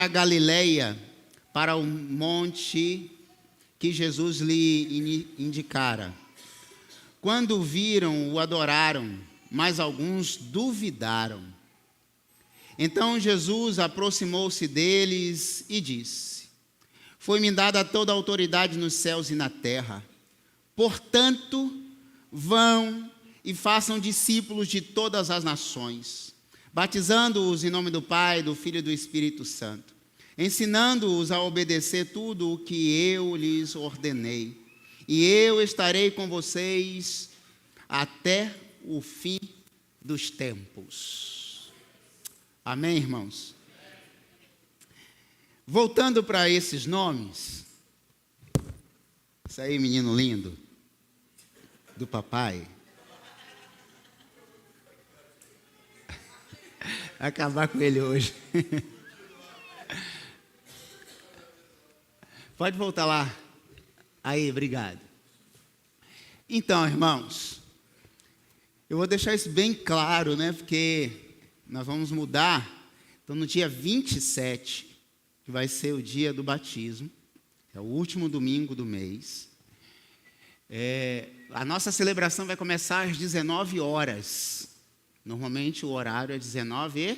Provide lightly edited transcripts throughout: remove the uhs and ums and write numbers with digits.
a Galileia, para o monte que Jesus lhe indicara. Quando o viram, o adoraram, mas alguns duvidaram. Então Jesus aproximou-se deles e disse: Foi-me dada toda a autoridade nos céus e na terra. Portanto, vão e façam discípulos de todas as nações, batizando-os em nome do Pai, do Filho e do Espírito Santo, ensinando-os a obedecer tudo o que eu lhes ordenei. E eu estarei com vocês até o fim dos tempos. Amém, irmãos? Voltando para esses nomes. Isso aí, menino lindo. Do papai. Acabar com ele hoje. Pode voltar lá. Aí, obrigado. Então, irmãos, eu vou deixar isso bem claro, né? Porque nós vamos mudar. Então, no dia 27, que vai ser o dia do batismo, é o último domingo do mês, a nossa celebração vai começar às 19 horas. Normalmente o horário é 19.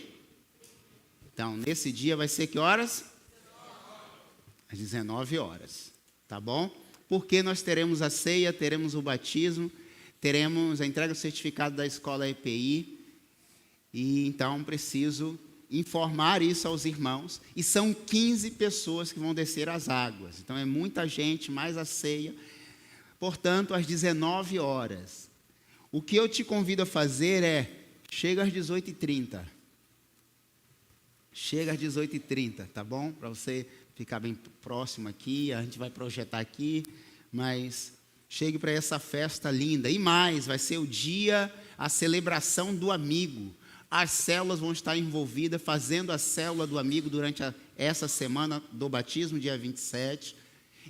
Então, nesse dia vai ser que horas? Às 19 horas. Tá bom? Porque nós teremos a ceia, teremos o batismo, teremos a entrega do certificado da escola EPI. E então preciso informar isso aos irmãos. E são 15 pessoas que vão descer as águas. Então é muita gente, mais a ceia. Portanto, às 19 horas. O que eu te convido a fazer é, chega às 18h30. Chega às 18h30, tá bom? Para você ficar bem próximo aqui, a gente vai projetar aqui, mas chegue para essa festa linda. E mais, vai ser o dia, a celebração do amigo. As células vão estar envolvidas, fazendo a célula do amigo durante essa semana do batismo, dia 27,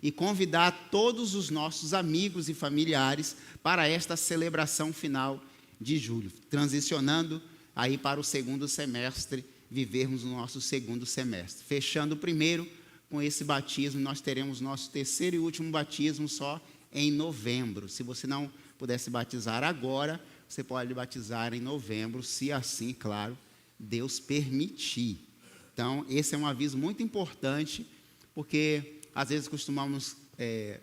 e convidar todos os nossos amigos e familiares para esta celebração final de julho, transicionando aí para o segundo semestre, vivermos o nosso segundo semestre. Fechando o primeiro, com esse batismo, nós teremos nosso terceiro e último batismo só em novembro. Se você não pudesse batizar agora, você pode batizar em novembro, se assim, claro, Deus permitir. Então, esse é um aviso muito importante, porque às vezes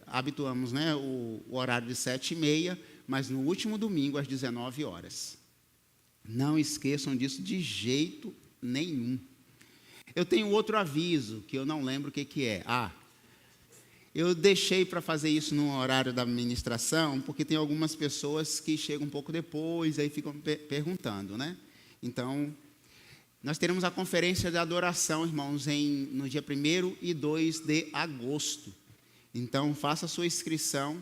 habituamos, né, o horário de 7h30, mas no último domingo, às 19 horas. Não esqueçam disso de jeito nenhum. Eu tenho outro aviso, que eu não lembro o que é. Eu deixei para fazer isso no horário da ministração, porque tem algumas pessoas que chegam um pouco depois, aí ficam perguntando, né? Então, nós teremos a conferência de adoração, irmãos, no dia 1º e 2 de agosto. Então, faça a sua inscrição,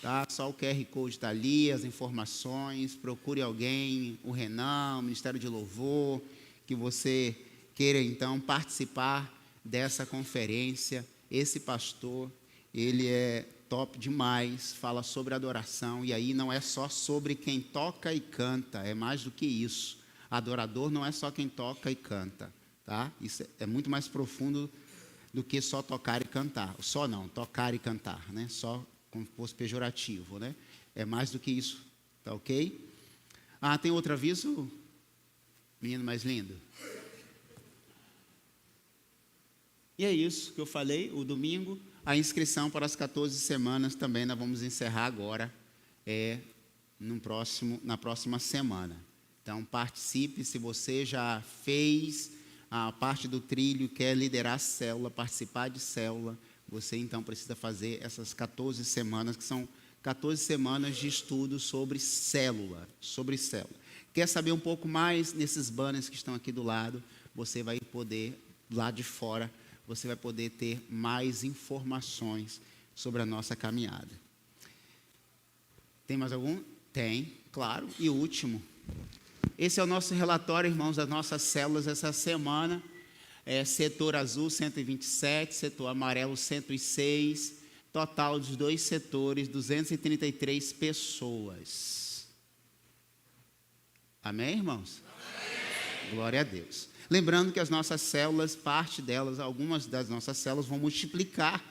tá? Só o QR Code está ali, as informações, procure alguém, o Renan, o Ministério de Louvor, que você queira, então, participar dessa conferência. Esse pastor, ele é top demais, fala sobre adoração, e aí não é só sobre quem toca e canta, é mais do que isso. Adorador não é só quem toca e canta, tá? Isso é muito mais profundo do que só tocar e cantar. Só não, tocar e cantar, né? Só como se fosse pejorativo, né? É mais do que isso, tá ok? Tem outro aviso? Menino mais lindo. E é isso que eu falei, o domingo, a inscrição para as 14 semanas também nós vamos encerrar agora, na próxima semana. Então, participe, se você já fez a parte do trilho, quer liderar a célula, participar de célula, você então precisa fazer essas 14 semanas, que são 14 semanas de estudo sobre célula, Quer saber um pouco mais nesses banners que estão aqui do lado, você vai poder, lá de fora, você vai poder ter mais informações sobre a nossa caminhada. Tem mais algum? Tem, claro. E o último. Esse é o nosso relatório, irmãos, das nossas células essa semana. Setor azul, 127, setor amarelo, 106. Total dos dois setores, 233 pessoas. Amém, irmãos? Amém. Glória a Deus. Lembrando que as nossas células, parte delas, algumas das nossas células vão multiplicar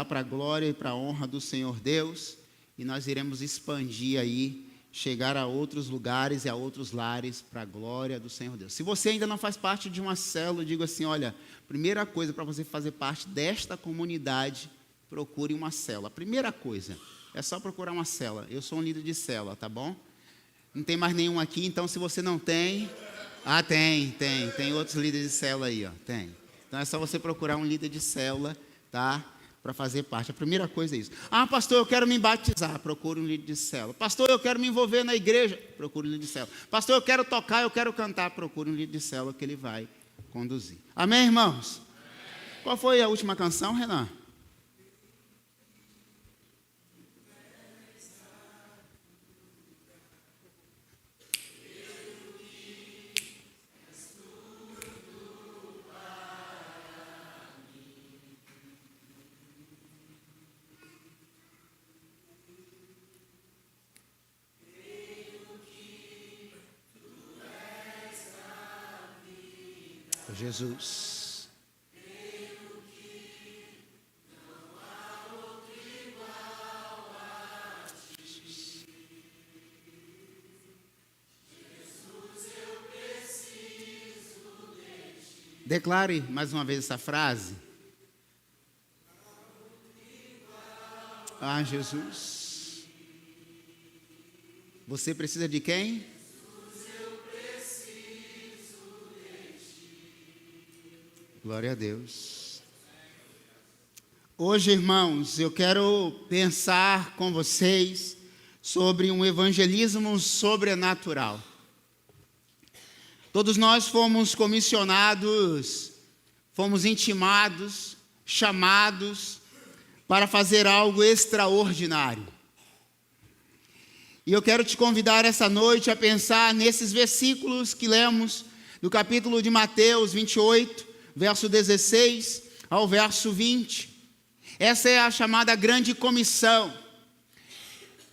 para a glória e para a honra do Senhor Deus, e nós iremos expandir aí, chegar a outros lugares e a outros lares para a glória do Senhor Deus. Se você ainda não faz parte de uma célula, eu digo assim, olha, primeira coisa para você fazer parte desta comunidade, procure uma célula. Primeira coisa, é só procurar uma célula. Eu sou um líder de célula, tá bom? Não tem mais nenhum aqui, então se você não tem... tem outros líderes de célula aí, ó, tem. Então é só você procurar um líder de célula, tá? Para fazer parte. A primeira coisa é isso. Ah, pastor, eu quero me batizar. Procure um líder de célula. Pastor, eu quero me envolver na igreja. Procure um líder de célula. Pastor, eu quero tocar, eu quero cantar. Procure um líder de célula que ele vai conduzir. Amém, irmãos? Amém. Qual foi a última canção, Renan? Jesus. Declare mais uma vez essa frase. Ah, Jesus. Você precisa de quem? Glória a Deus. Hoje, irmãos, eu quero pensar com vocês sobre um evangelismo sobrenatural. Todos nós fomos comissionados, fomos intimados, chamados para fazer algo extraordinário. E eu quero te convidar essa noite a pensar nesses versículos que lemos do capítulo de Mateus 28, verso 16 ao verso 20. Essa é a chamada grande comissão.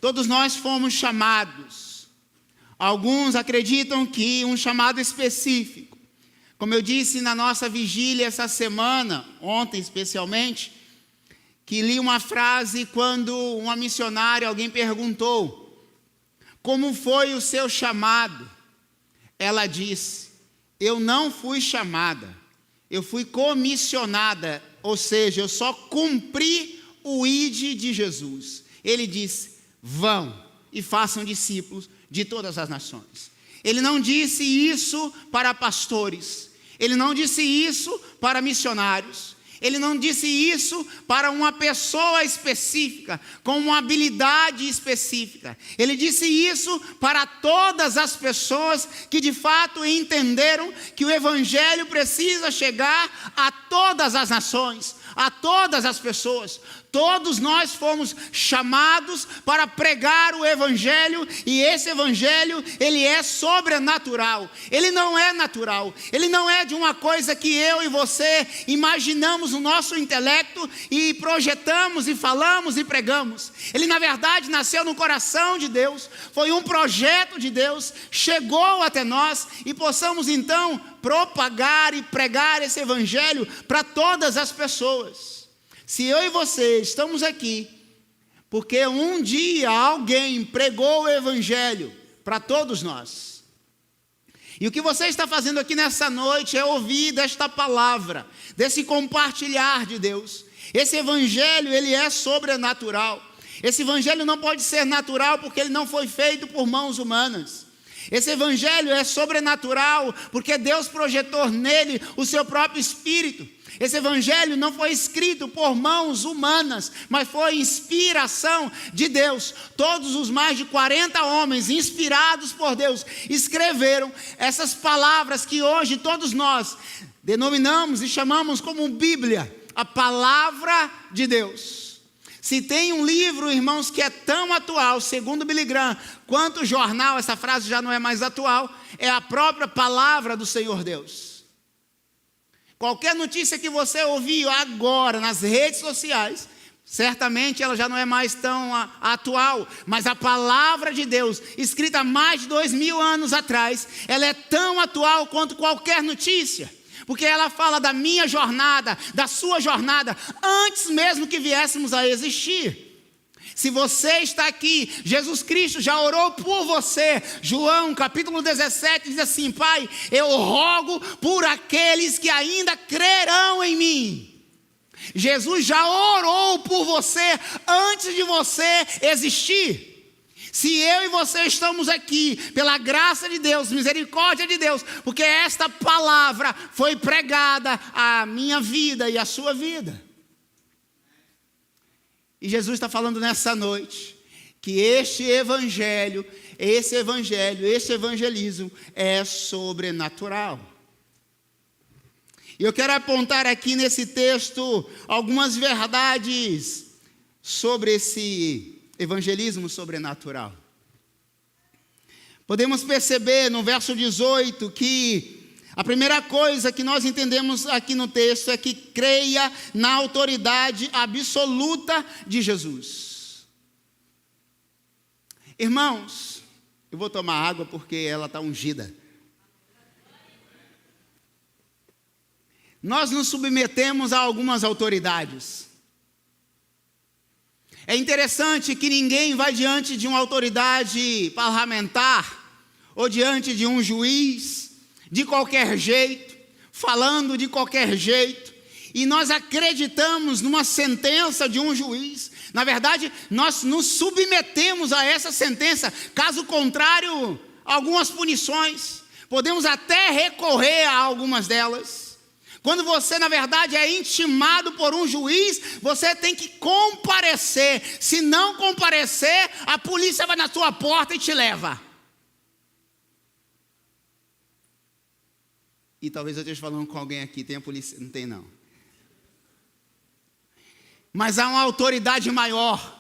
Todos nós fomos chamados. Alguns acreditam que um chamado específico. Como eu disse na nossa vigília essa semana, ontem especialmente, que li uma frase quando uma missionária, alguém perguntou, como foi o seu chamado? Ela disse, eu não fui chamada. Eu fui comissionada, ou seja, eu só cumpri o ID de Jesus. Ele disse, vão e façam discípulos de todas as nações. Ele não disse isso para pastores, ele não disse isso para missionários, ele não disse isso para uma pessoa específica, com uma habilidade específica. Ele disse isso para todas as pessoas que de fato entenderam que o evangelho precisa chegar a todas as nações, a todas as pessoas. Todos nós fomos chamados para pregar o evangelho, e esse evangelho, ele é sobrenatural. Ele não é natural. Ele não é de uma coisa que eu e você imaginamos no nosso intelecto e projetamos e falamos e pregamos. Ele na verdade nasceu no coração de Deus. Foi um projeto de Deus, chegou até nós e possamos então propagar e pregar esse evangelho para todas as pessoas. Se eu e você estamos aqui, porque um dia alguém pregou o evangelho para todos nós. E o que você está fazendo aqui nessa noite é ouvir desta palavra, desse compartilhar de Deus. Esse evangelho, ele é sobrenatural. Esse evangelho não pode ser natural porque ele não foi feito por mãos humanas. Esse evangelho é sobrenatural porque Deus projetou nele o seu próprio Espírito. Esse evangelho não foi escrito por mãos humanas, mas foi inspiração de Deus. Todos os mais de 40 homens inspirados por Deus escreveram essas palavras que hoje todos nós denominamos e chamamos como Bíblia, a palavra de Deus. Se tem um livro, irmãos, que é tão atual, segundo Billy Graham, quanto o jornal, essa frase já não é mais atual, é a própria palavra do Senhor Deus. Qualquer notícia que você ouvir agora nas redes sociais, Certamente ela já não é mais tão atual, mas a palavra de Deus, escrita há mais de 2000 anos atrás, ela é tão atual quanto qualquer notícia, porque ela fala da minha jornada, da sua jornada, antes mesmo que viéssemos a existir. Se você está aqui, Jesus Cristo já orou por você. João capítulo 17 diz assim: Pai, eu rogo por aqueles que ainda crerão em mim. Jesus já orou por você antes de você existir. Se eu e você estamos aqui pela graça de Deus, misericórdia de Deus, porque esta palavra foi pregada à minha vida e à sua vida. E Jesus está falando nessa noite que este evangelismo é sobrenatural. E eu quero apontar aqui nesse texto algumas verdades sobre esse evangelismo sobrenatural. Podemos perceber no verso 18 que a primeira coisa que nós entendemos aqui no texto é que creia na autoridade absoluta de Jesus. Irmãos, eu vou tomar água porque ela está ungida. Nós nos submetemos a algumas autoridades. É interessante que ninguém vai diante de uma autoridade parlamentar ou diante de um juiz de qualquer jeito, falando de qualquer jeito, e nós acreditamos numa sentença de um juiz. Na verdade, nós nos submetemos a essa sentença, caso contrário, algumas punições, podemos até recorrer a algumas delas. Quando você, na verdade, é intimado por um juiz, você tem que comparecer. Se não comparecer, a polícia vai na sua porta e te leva. E talvez eu esteja falando com alguém aqui, tem a polícia? Não tem não. Mas há uma autoridade maior.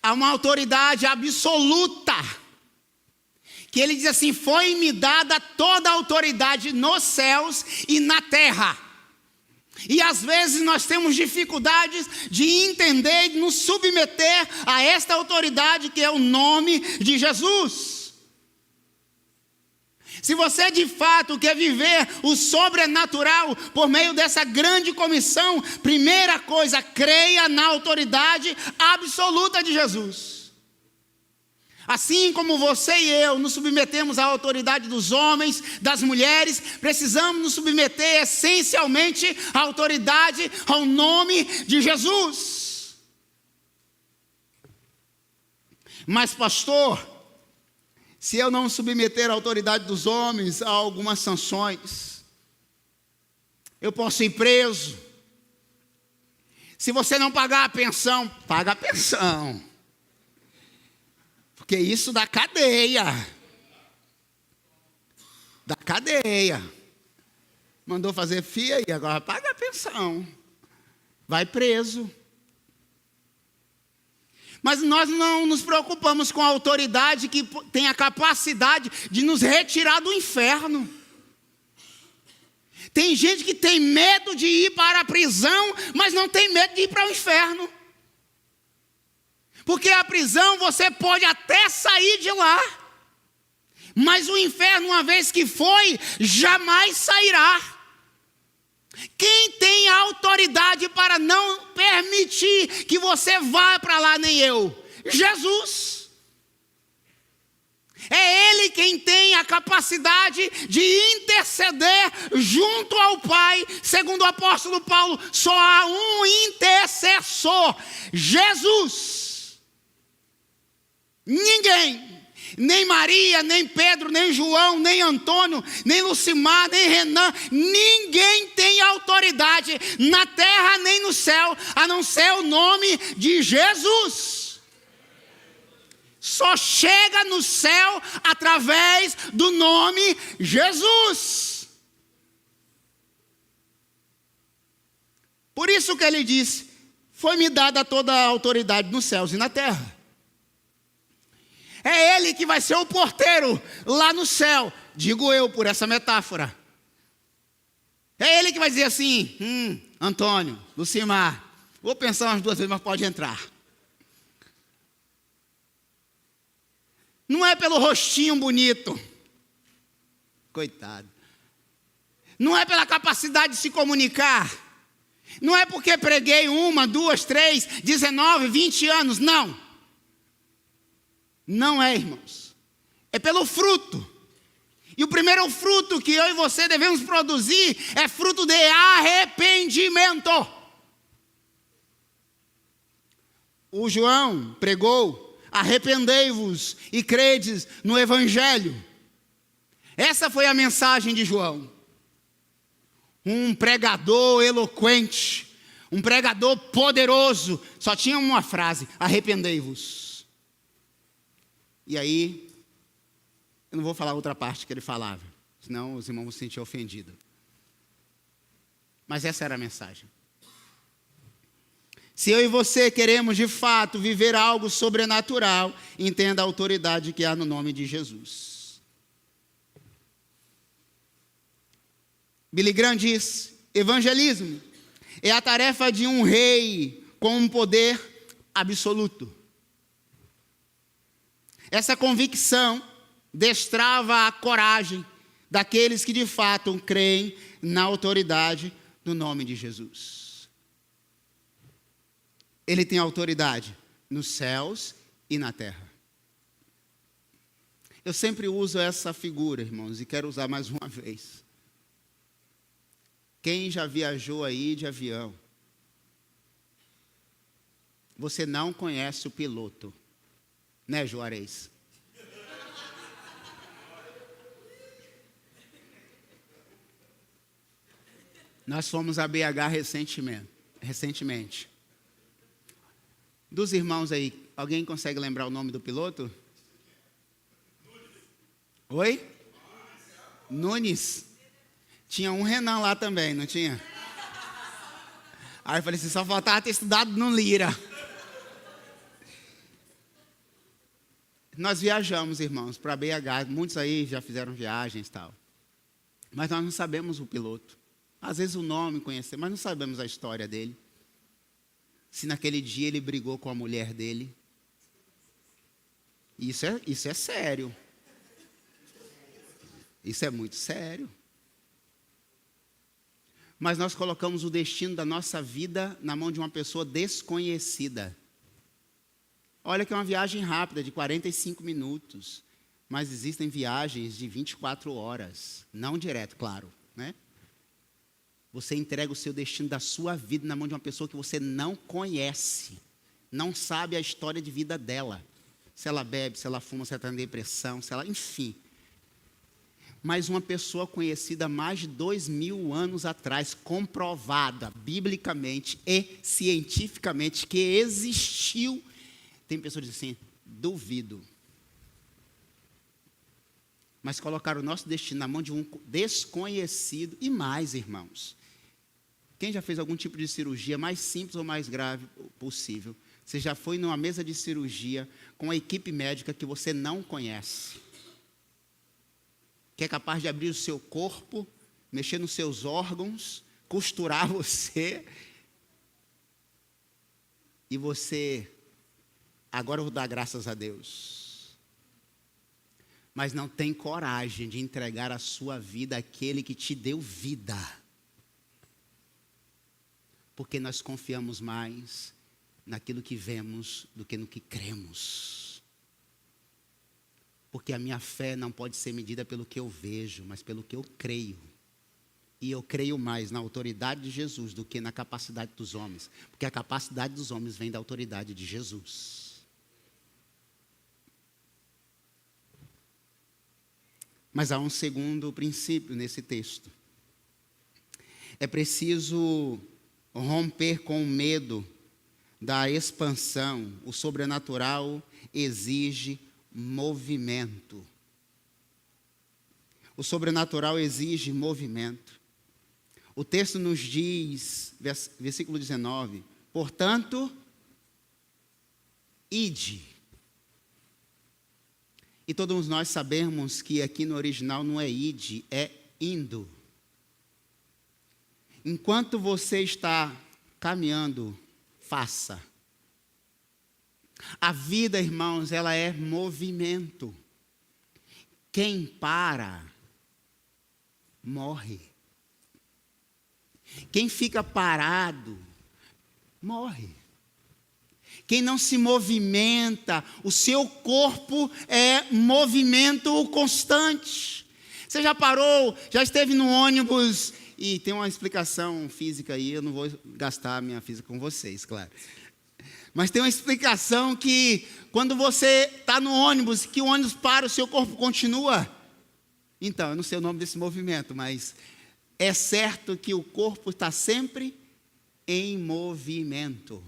Há uma autoridade absoluta. Que ele diz assim: foi-me dada toda a autoridade nos céus e na terra. E às vezes nós temos dificuldades de entender e de nos submeter a esta autoridade que é o nome de Jesus. Se você de fato quer viver o sobrenatural por meio dessa grande comissão, primeira coisa, creia na autoridade absoluta de Jesus. Assim como você e eu nos submetemos à autoridade dos homens, das mulheres, precisamos nos submeter essencialmente à autoridade, ao nome de Jesus. Mas pastor, se eu não submeter a autoridade dos homens a algumas sanções, eu posso ir preso. Se você não pagar a pensão, paga a pensão. Porque isso dá cadeia. Dá cadeia. Mandou fazer FIA e agora paga a pensão. Vai preso. Mas nós não nos preocupamos com a autoridade que tem a capacidade de nos retirar do inferno. Tem gente que tem medo de ir para a prisão, mas não tem medo de ir para o inferno. Porque a prisão você pode até sair de lá, mas o inferno, uma vez que foi, jamais sairá. Quem tem autoridade para não permitir que você vá para lá, nem eu? Jesus. É Ele quem tem a capacidade de interceder junto ao Pai. Segundo o apóstolo Paulo, só há um intercessor: Jesus. Ninguém. Nem Maria, nem Pedro, nem João, nem Antônio, nem Lucimar, nem Renan, ninguém tem autoridade na terra nem no céu, a não ser o nome de Jesus. Só chega no céu através do nome Jesus. Por isso que ele disse: foi-me dada toda a autoridade nos céus e na terra. É Ele que vai ser o porteiro lá no céu, digo eu por essa metáfora. É Ele que vai dizer assim: Antônio, Lucimar, Vou pensar umas 2 vezes, mas pode entrar. Não é pelo rostinho bonito. Coitado. Não é pela capacidade de se comunicar. Não é porque preguei 1, 2, 3, 19, 20 anos. Não. Não é, irmãos. É pelo fruto. E o primeiro fruto que eu e você devemos produzir é fruto de arrependimento. O João pregou: arrependei-vos e credes no Evangelho. Essa foi a mensagem de João. Um pregador eloquente, um pregador poderoso, só tinha uma frase: arrependei-vos. E aí, eu não vou falar outra parte que ele falava, senão os irmãos vão se sentir ofendidos. Mas essa era a mensagem. Se eu e você queremos de fato viver algo sobrenatural, entenda a autoridade que há no nome de Jesus. Billy Graham diz: evangelismo é a tarefa de um rei com um poder absoluto. Essa convicção destrava a coragem daqueles que de fato creem na autoridade do nome de Jesus. Ele tem autoridade nos céus e na terra. Eu sempre uso essa figura, irmãos, e quero usar mais uma vez. Quem já viajou aí de avião? Você não conhece o piloto, né, Juarez? Nós fomos a BH recentemente. Dos irmãos aí, alguém consegue lembrar o nome do piloto? Oi? Nunes. Tinha um Renan lá também, não tinha? Aí eu falei assim, só faltava ter estudado no Lira. Nós viajamos, irmãos, para BH. Muitos aí já fizeram viagens e tal. Mas nós não sabemos o piloto. Às vezes o nome conhecemos, mas não sabemos a história dele. Se naquele dia ele brigou com a mulher dele. Isso é sério. Isso é muito sério. Mas nós colocamos o destino da nossa vida na mão de uma pessoa desconhecida. Olha que é uma viagem rápida, de 45 minutos. Mas existem viagens de 24 horas. Não direto, claro, né? Você entrega o seu destino da sua vida na mão de uma pessoa que você não conhece. Não sabe a história de vida dela. Se ela bebe, se ela fuma, se ela está em depressão, se ela... enfim. Mas uma pessoa conhecida há mais de 2000 anos atrás, comprovada biblicamente e cientificamente que existiu. Tem pessoas que dizem assim, duvido. Mas colocar o nosso destino na mão de um desconhecido. E mais, irmãos. Quem já fez algum tipo de cirurgia, mais simples ou mais grave possível? Você já foi numa mesa de cirurgia com uma equipe médica que você não conhece. Que é capaz de abrir o seu corpo, mexer nos seus órgãos, costurar você. E você, agora eu vou dar graças a Deus. Mas não tem coragem de entregar a sua vida àquele que te deu vida. Porque nós confiamos mais naquilo que vemos do que no que cremos. Porque a minha fé não pode ser medida pelo que eu vejo, mas pelo que eu creio. E eu creio mais na autoridade de Jesus do que na capacidade dos homens. Porque a capacidade dos homens vem da autoridade de Jesus. Mas há um segundo princípio nesse texto. É preciso romper com o medo da expansão. O sobrenatural exige movimento. O sobrenatural exige movimento. O texto nos diz, versículo 19, portanto, ide. E todos nós sabemos que aqui no original não é ide, é indo. Enquanto você está caminhando, faça. A vida, irmãos, ela é movimento. Quem para, morre. Quem fica parado, morre. Quem não se movimenta, o seu corpo é movimento constante. Você já parou, já esteve no ônibus, e tem uma explicação física aí, eu não vou gastar a minha física com vocês, claro. Mas tem uma explicação que quando você está no ônibus, que o ônibus para, o seu corpo continua. Então, eu não sei o nome desse movimento, mas é certo que o corpo está sempre em movimento.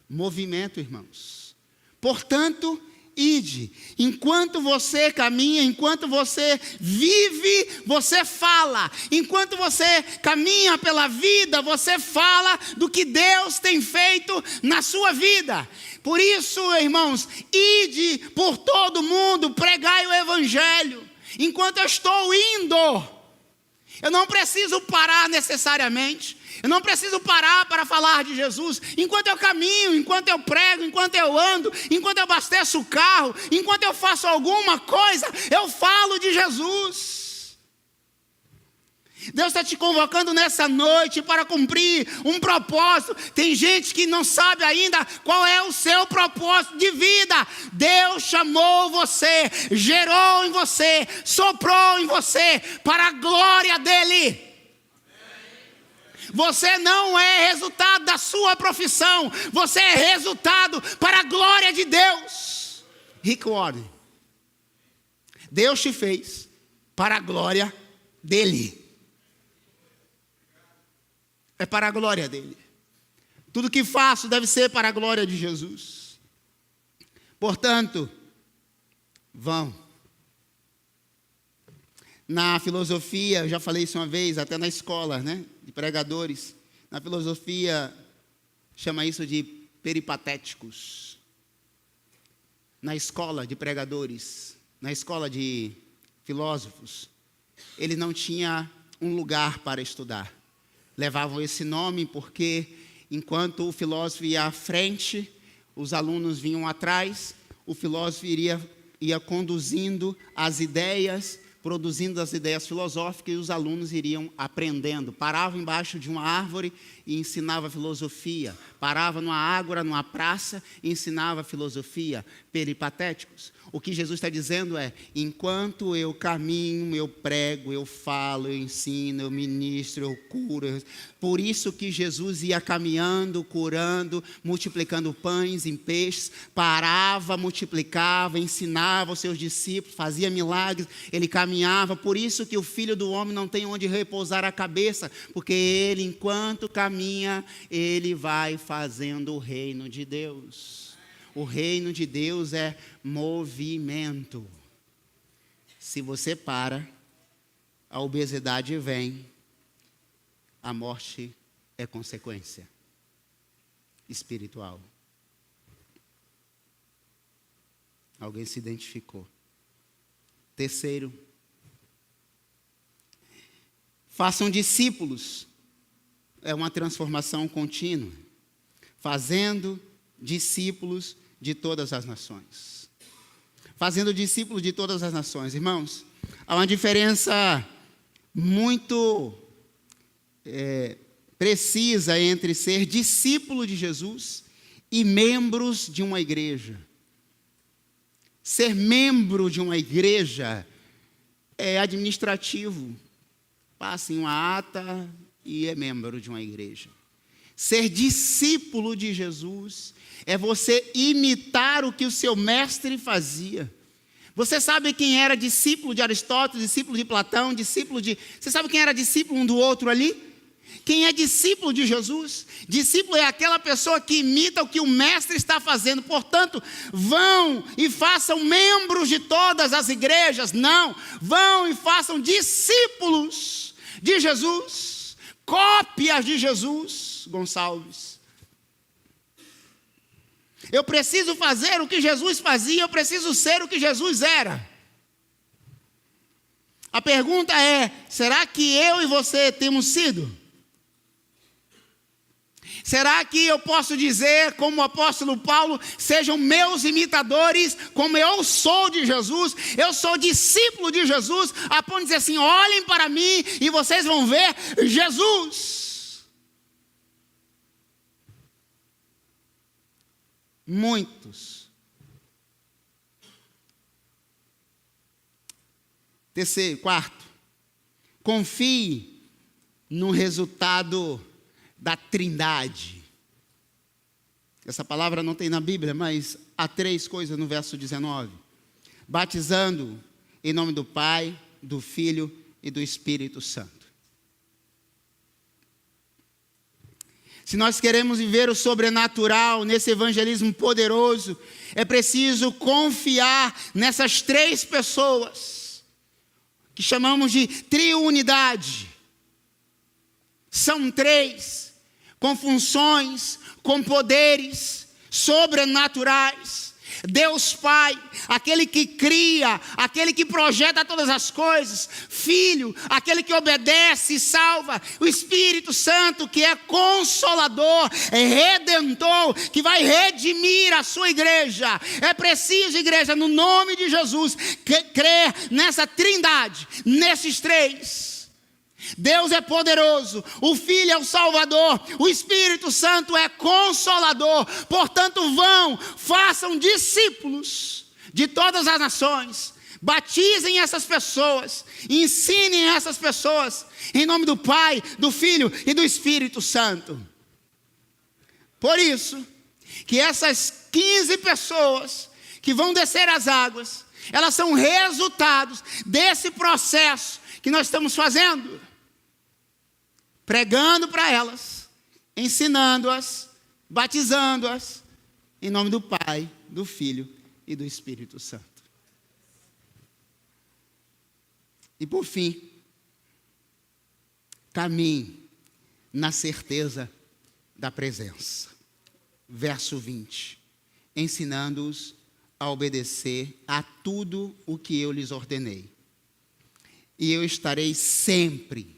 Movimento, irmãos. Portanto, ide. Enquanto você caminha, enquanto você vive, você fala. Enquanto você caminha pela vida, você fala do que Deus tem feito na sua vida. Por isso, irmãos, ide por todo mundo, pregai o evangelho. Enquanto eu estou indo, eu não preciso parar necessariamente. Eu não preciso parar para falar de Jesus. Enquanto eu caminho, enquanto eu prego, enquanto eu ando, enquanto eu abasteço o carro, enquanto eu faço alguma coisa, eu falo de Jesus. Deus está te convocando nessa noite para cumprir um propósito. Tem gente que não sabe ainda qual é o seu propósito de vida. Deus chamou você, gerou em você, soprou em você para a glória dEle. Você não é resultado da sua profissão, você é resultado para a glória de Deus. Rick Warren, Deus te fez para a glória dEle. É para a glória dEle. Tudo que faço deve ser para a glória de Jesus. Portanto, vão. Na filosofia, eu já falei isso uma vez, até na escola, né, de pregadores. Na filosofia, chama isso de peripatéticos. Na escola de pregadores, na escola de filósofos, ele não tinha um lugar para estudar. Levavam esse nome porque, enquanto o filósofo ia à frente, os alunos vinham atrás, o filósofo ia conduzindo as ideias, produzindo as ideias filosóficas, e os alunos iriam aprendendo. Parava embaixo de uma árvore e ensinava filosofia. Parava numa ágora, numa praça, e ensinava filosofia. Peripatéticos. O que Jesus está dizendo é: enquanto eu caminho, eu prego, eu falo, eu ensino, eu ministro, eu curo. Por isso que Jesus ia caminhando, curando, multiplicando pães em peixes, parava, multiplicava, ensinava os seus discípulos, fazia milagres, ele caminhava. Por isso que o Filho do Homem não tem onde repousar a cabeça, porque ele, enquanto caminha, ele vai fazendo o reino de Deus. O reino de Deus é movimento. Se você para, a obesidade vem, a morte é consequência espiritual. Alguém se identificou? Terceiro, façam discípulos. É uma transformação contínua. Fazendo discípulos de todas as nações. Fazendo discípulos de todas as nações. Irmãos, há uma diferença muito precisa entre ser discípulo de Jesus e membros de uma igreja. Ser membro de uma igreja é administrativo. Passa em uma ata e é membro de uma igreja. Ser discípulo de Jesus é você imitar o que o seu mestre fazia. Você sabe quem era discípulo de Aristóteles, discípulo de Platão, discípulo de... Você sabe quem era discípulo um do outro ali? Quem é discípulo de Jesus? Discípulo é aquela pessoa que imita o que o mestre está fazendo. Portanto, vão e façam membros de todas as igrejas. Não, vão e façam discípulos de Jesus. Cópias de Jesus, Gonçalves. Eu preciso fazer o que Jesus fazia, eu preciso ser o que Jesus era. A pergunta é: será que eu e você temos sido? Será que eu posso dizer, como o apóstolo Paulo, sejam meus imitadores, como eu sou de Jesus, eu sou discípulo de Jesus, a ponto de dizer assim, olhem para mim e vocês vão ver Jesus. Muitos. Quarto, confie no resultado da Trindade. Essa palavra não tem na Bíblia, mas há 3 coisas no verso 19. Batizando em nome do Pai, do Filho e do Espírito Santo. Se nós queremos viver o sobrenatural nesse evangelismo poderoso, é preciso confiar nessas 3 pessoas, que chamamos de triunidade. São 3, com funções, com poderes sobrenaturais. Deus Pai, aquele que cria, aquele que projeta todas as coisas. Filho, aquele que obedece e salva. O Espírito Santo, que é consolador, é redentor, que vai redimir a sua igreja. É preciso, igreja, no nome de Jesus, crer nessa trindade, nesses 3. Deus é poderoso, o Filho é o Salvador, o Espírito Santo é consolador. Portanto, façam discípulos de todas as nações, batizem essas pessoas, ensinem essas pessoas, em nome do Pai, do Filho e do Espírito Santo. Por isso, que essas 15 pessoas que vão descer as águas, elas são resultados desse processo que nós estamos fazendo. Pregando para elas, ensinando-as, batizando-as, em nome do Pai, do Filho e do Espírito Santo. E por fim, caminhe na certeza da presença. Verso 20, ensinando-os a obedecer a tudo o que eu lhes ordenei. E eu estarei sempre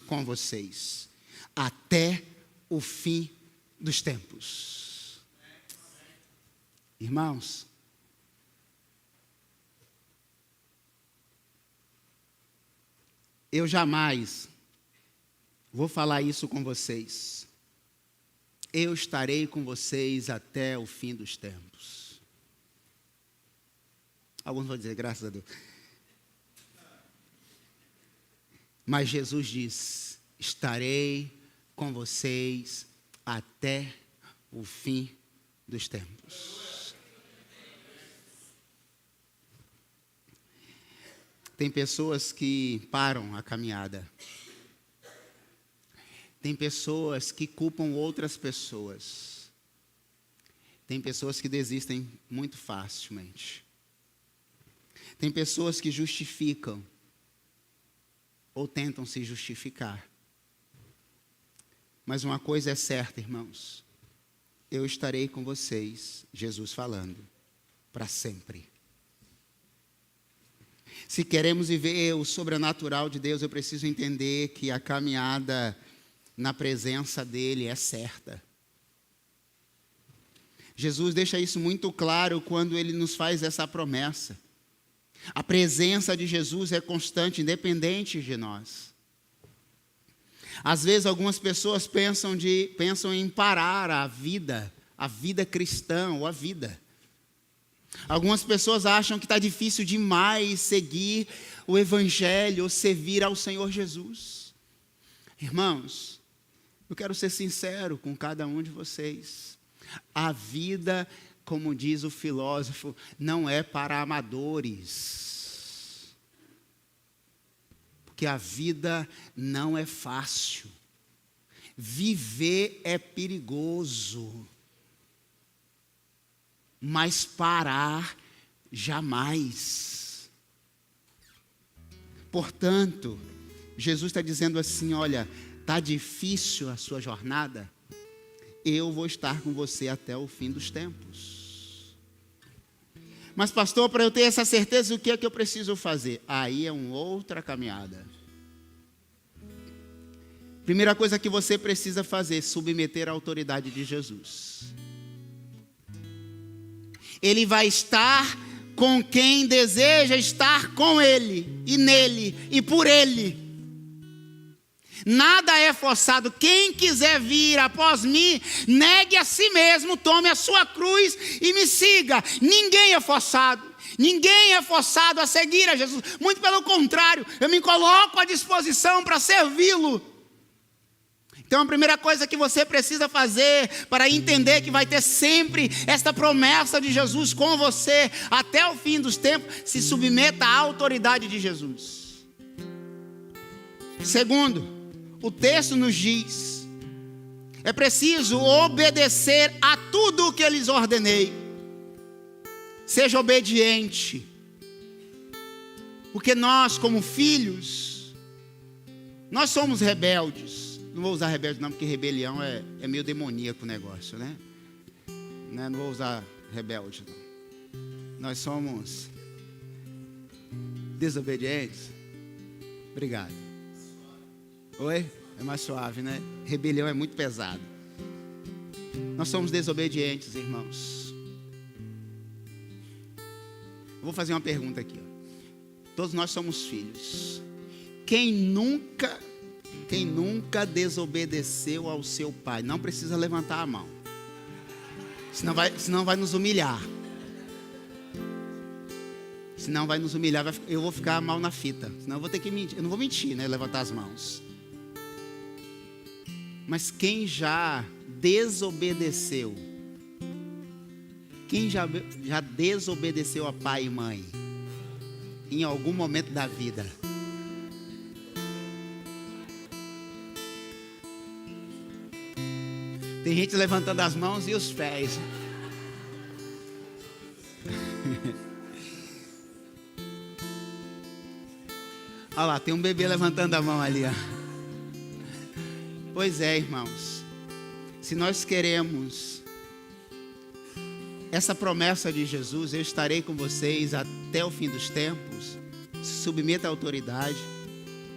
com vocês, até o fim dos tempos. Irmãos, eu jamais vou falar isso com vocês. Eu estarei com vocês até o fim dos tempos. Alguns vão dizer, graças a Deus. Mas Jesus diz, estarei com vocês até o fim dos tempos. Tem pessoas que param a caminhada. Tem pessoas que culpam outras pessoas. Tem pessoas que desistem muito facilmente. Tem pessoas que justificam ou tentam se justificar. Mas uma coisa é certa, irmãos. Eu estarei com vocês, Jesus falando, para sempre. Se queremos viver o sobrenatural de Deus, eu preciso entender que a caminhada na presença dEle é certa. Jesus deixa isso muito claro quando Ele nos faz essa promessa. A presença de Jesus é constante, independente de nós. Às vezes algumas pessoas pensam em parar a vida cristã ou a vida. Algumas pessoas acham que está difícil demais seguir o Evangelho ou servir ao Senhor Jesus. Irmãos, eu quero ser sincero com cada um de vocês. A vida, como diz o filósofo, não é para amadores. Porque a vida não é fácil. Viver é perigoso. Mas parar, jamais. Portanto, Jesus está dizendo assim, olha, está difícil a sua jornada? Eu vou estar com você até o fim dos tempos. Mas pastor, para eu ter essa certeza, o que é que eu preciso fazer? Aí é uma outra caminhada. Primeira coisa que você precisa fazer, submeter à autoridade de Jesus. Ele vai estar com quem deseja estar com Ele, e nele, e por Ele. Nada é forçado. Quem quiser vir após mim, negue a si mesmo, tome a sua cruz e me siga. Ninguém é forçado. Ninguém é forçado a seguir a Jesus. Muito pelo contrário, eu me coloco à disposição para servi-lo. Então a primeira coisa que você precisa fazer para entender que vai ter sempre esta promessa de Jesus com você até o fim dos tempos, se submeta à autoridade de Jesus. Segundo, o texto nos diz, é preciso obedecer a tudo o que eu lhes ordenei. Seja obediente, porque nós como filhos, nós somos rebeldes. Não vou usar rebelde não, porque rebelião é meio demoníaco o negócio, né? Não vou usar rebelde não. Nós somos desobedientes. Obrigado. Oi? É mais suave, né? Rebelião é muito pesado. Nós somos desobedientes, irmãos. Eu vou fazer uma pergunta aqui. Todos nós somos filhos. Quem nunca desobedeceu ao seu pai? Não precisa levantar a mão. Senão vai nos humilhar. Senão vai nos humilhar. Eu vou ficar mal na fita. Senão eu vou ter que mentir. Eu não vou mentir, né? Levantar as mãos. Mas quem já desobedeceu? Quem já desobedeceu a pai e mãe? Em algum momento da vida? Tem gente levantando as mãos e os pés. Olha lá, tem um bebê levantando a mão ali, ó. Pois é, irmãos. Se nós queremos essa promessa de Jesus, eu estarei com vocês até o fim dos tempos. Se submeta à autoridade,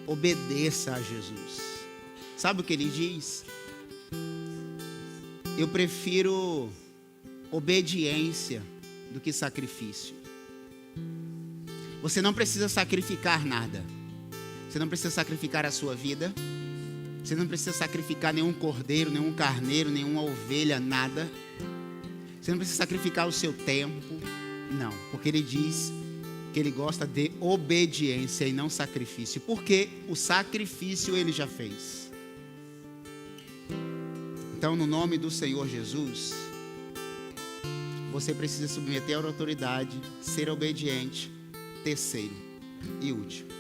obedeça a Jesus. Sabe o que ele diz? Eu prefiro obediência do que sacrifício. Você não precisa sacrificar nada. Você não precisa sacrificar a sua vida. Você não precisa sacrificar nenhum cordeiro, nenhum carneiro, nenhuma ovelha, nada. Você não precisa sacrificar o seu tempo. Não, porque ele diz que ele gosta de obediência e não sacrifício. Porque o sacrifício ele já fez. Então, no nome do Senhor Jesus, você precisa submeter à autoridade, ser obediente. Terceiro e último,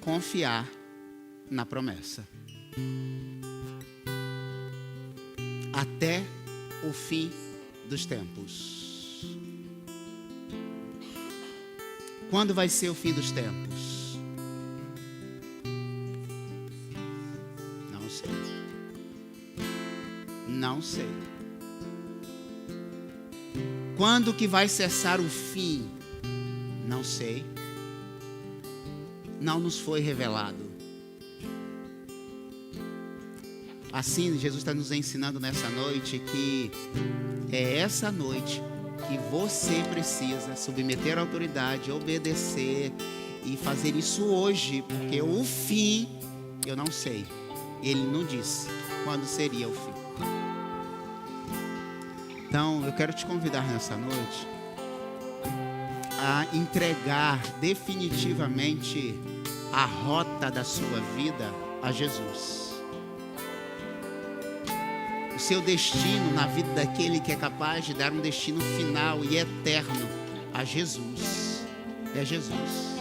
confiar na promessa. Até o fim dos tempos. Quando vai ser o fim dos tempos? Não sei. Não sei. Quando que vai cessar o fim? Não sei. Não nos foi revelado. Assim, Jesus está nos ensinando nessa noite que é essa noite que você precisa submeter à autoridade, obedecer e fazer isso hoje, porque o fim, eu não sei. Ele não disse quando seria o fim. Então, eu quero te convidar nessa noite a entregar definitivamente a rota da sua vida a Jesus. O seu destino na vida daquele que é capaz de dar um destino final e eterno a Jesus. É Jesus.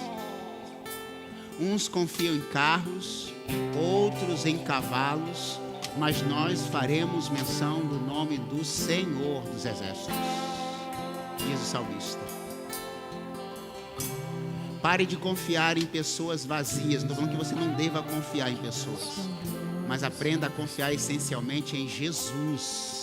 Uns confiam em carros, outros em cavalos, mas nós faremos menção do nome do Senhor dos Exércitos. Diz o salmista. Pare de confiar em pessoas vazias. Não estou falando que você não deva confiar em pessoas, mas aprenda a confiar essencialmente em Jesus.